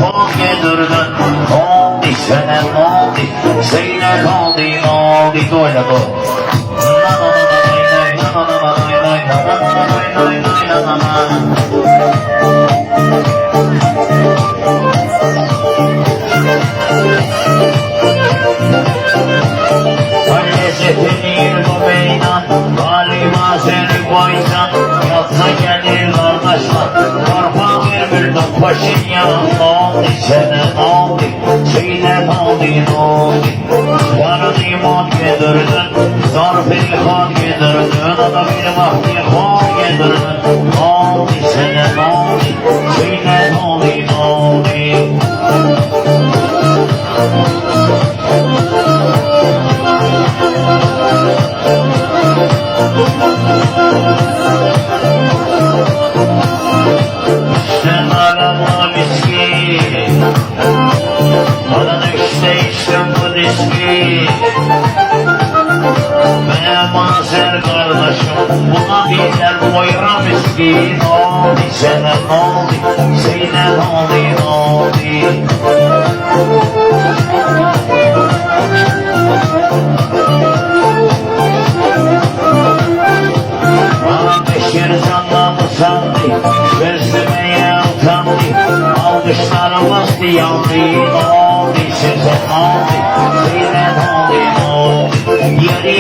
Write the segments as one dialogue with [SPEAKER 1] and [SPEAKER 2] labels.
[SPEAKER 1] kol getirdin. Oldu sana oldu, Zeynep oldu, doyla doy. Hallezetini bu meydan, galiba seni koysan, yatsa gelir kardeşler, korkma vermirdim Paşinyan. Oldu sana oldu, Zeynep oldu. Yarın iman getirdin, zarf ilhan getirdin, adam bir vakti kol getirdin. Oldu sana oldu, Zeynep oldu. İşte aramla miskin, alan işte bu diski. Benim Mazer kardeşim, buna birer boyra miskin. Oldu sana oldu, Zeynep oldu. Beşir zanlamı sandı, gözlemeye utandı, alkışlarımız yandı. Oldu size oldu, Zeynep oldu. Yeri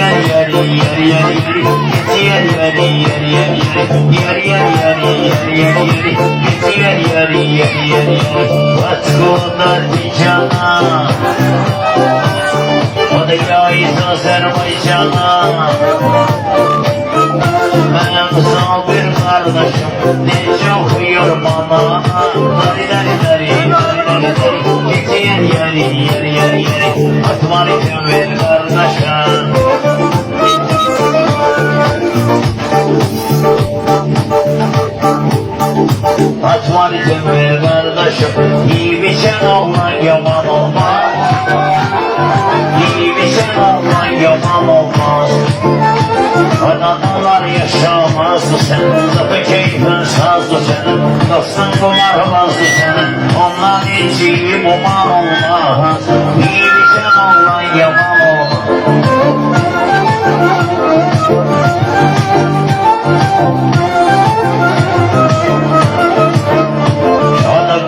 [SPEAKER 1] Vatkular diyeceğim, o da yayız Azerbaycan'a. Benim sağ bir kardeşim, ne çok yormama. Dari yeri, atman için ver kardeşim. Atman için ver kardeşim. İyi bir sen olma, yaman olma. İyi bir sen olma, yaman olmaz. Analar yaşamazdı sen, tabi keyfin sazdı senin, dostun kumarmazdı senin, ondan hiç iyi buman olmaz. İyi bir sen olan yaman olmaz.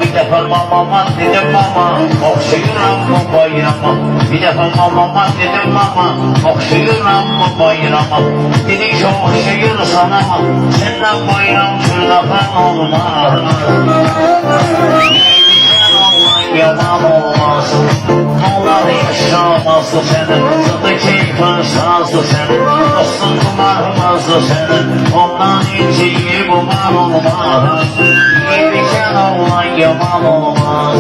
[SPEAKER 1] Bir defa mamama dedim mama, okşayıram mı bayrama. Bir defa mamama dedim mama, okşayıram mı bayrama. Dedi ki okşayırsan ama, senden bayram şurada ben olmaz. İyi bir sen olan yaman olmaz. Onlar yaşamazdı senin, tadı keyfin sazdı senin, dostun kumarmazdı senin, ondan hiç iyi buman olmaz. İyi bir sen olan yaman olmaz.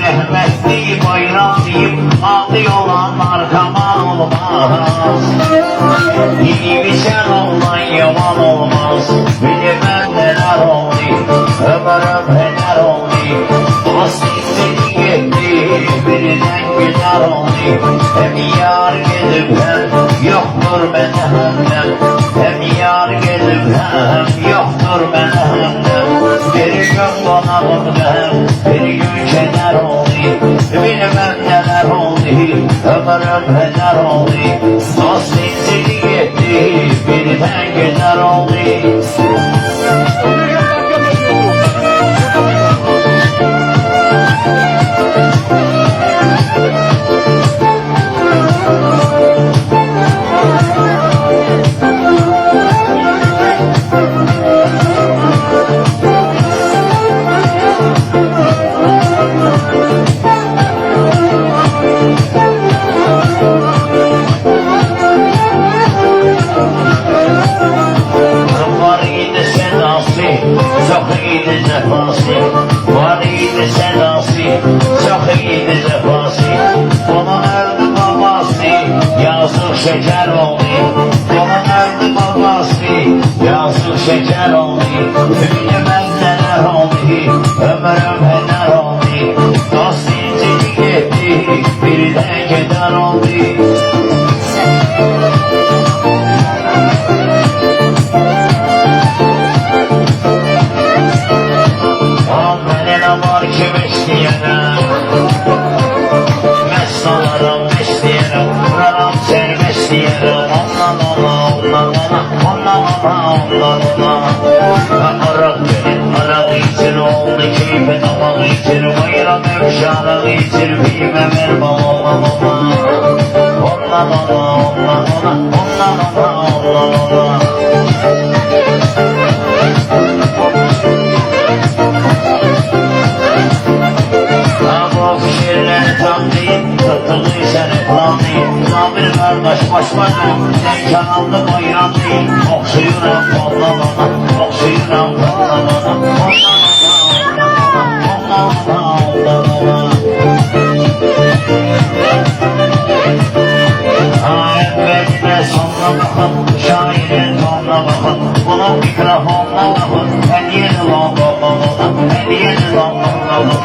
[SPEAKER 1] Rahmetli bayram deyip ağlıyorlar arkama olmaz. İyi bir sen olan yaman olmaz. Bilemem neler oldu, ömrüm heder oldu. Dost istedi gitti, birden güzel oldu. Hem yar gelip hem yoktur bende hemden. Hem yar gelip hem yoktur bende hemden. Bir gün bana hem bir gün keder oldu. Bilmem neler oldu, ömrüm heder oldu. Dost istedi gitti, birden güzel oldu. yazık şeker oldu. Onun öldü babası, yazık şeker oldu. Bilmem neler oldu, ömrüm heder oldu. Dost incecik etti, bir de keder oldu. Var kim isteyene mest olarım isteyene vurarım serbest diyelim ondan arak gelin arak için oldu keyfe damak için bayram öpşarak için bilmem erman bir kardeş başlarım sen kanallı bayram değil okşayıram okşayıram Evveline sonuna bakın şairin tonuna bakın bunun mikrofonuna bakın hediyeli lan hediyeli lan Allah